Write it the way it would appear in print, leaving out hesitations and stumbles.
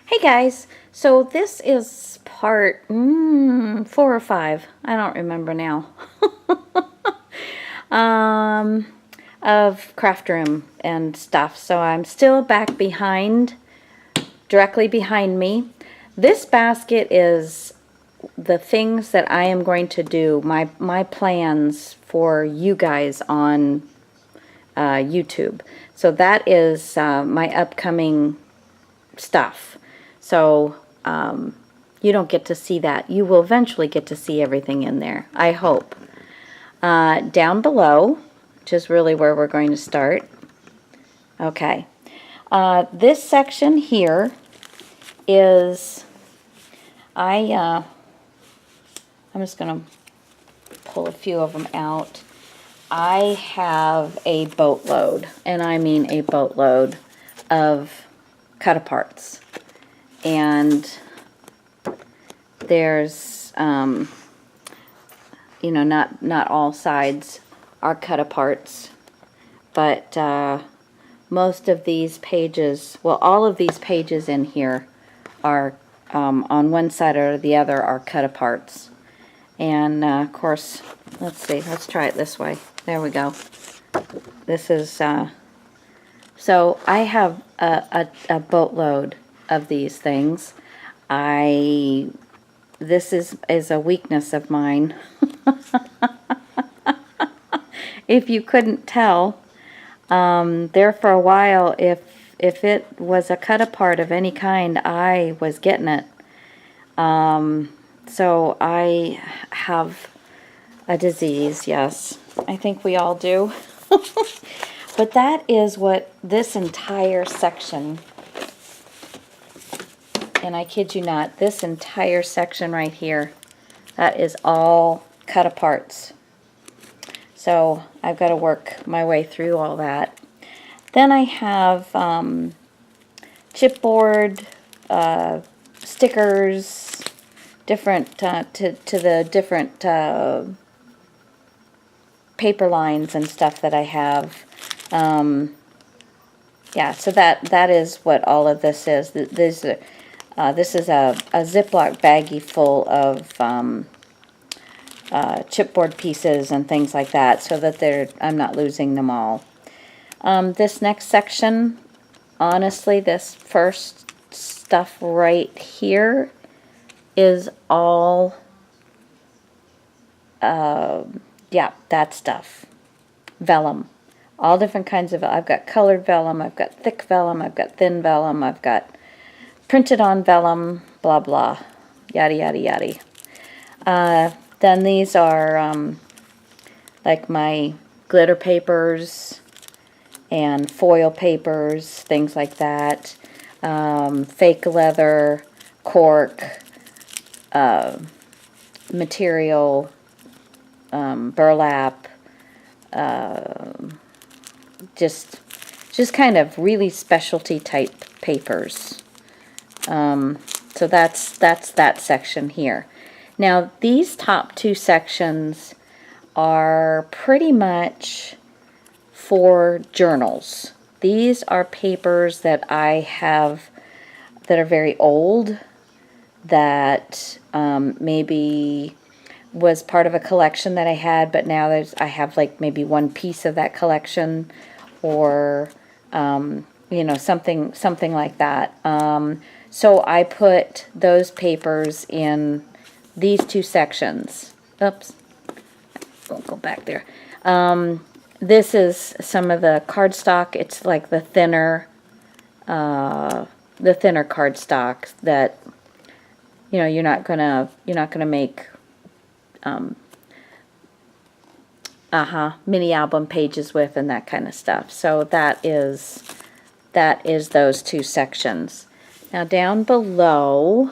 Hey guys, so this is part 4 or 5, I don't remember now, um, of craft room and stuff. So I'm still back behind, directly behind me. This basket is the things that I am going to do, my plans for you guys on YouTube. So that is my upcoming stuff. So you don't get to see that. You will eventually get to see everything in there, I hope. Down below, which is really where we're going to start. Okay. This section here is, I'm just going to pull a few of them out. I have a boatload, and I mean a boatload of cut-aparts. And there's, you know, not all sides are cut-aparts, but most of these pages, well, all of these pages in here are, on one side or the other, are cut-aparts. And, of course, let's see, let's try it this way. There we go. This is, so I have a boatload of these things. This is a weakness of mine. If you couldn't tell, there for a while, if it was a cut apart of any kind, I was getting it. So I have a disease, yes. I think we all do. But that is what this entire section, and I kid you not, this entire section right here, that is all cut aparts. So I've got to work my way through all that. Then I have chipboard, stickers, different to the different paper lines and stuff that I have. Yeah, so that is what all of this is. This is a Ziploc baggie full of chipboard pieces and things like that, so that I'm not losing them all. This next section, honestly, this first stuff right here is all, yeah, that stuff. Vellum. All different kinds of, I've got colored vellum, I've got thick vellum, I've got thin vellum, I've got printed on vellum, blah blah, yada yada yada. Then these are like my glitter papers and foil papers, things like that. Fake leather, cork, material, burlap, just kind of really specialty type papers. So that's that section here. Now these top two sections are pretty much for journals. These are papers that I have that are very old, that maybe was part of a collection that I had, but now I have like maybe one piece of that collection, or you know, something like that. So I put those papers in these two sections. Oops, won't go back there. This is some of the cardstock. It's like the thinner cardstock that, you know, you're not gonna make mini album pages with and that kind of stuff. So that is those two sections. Now down below,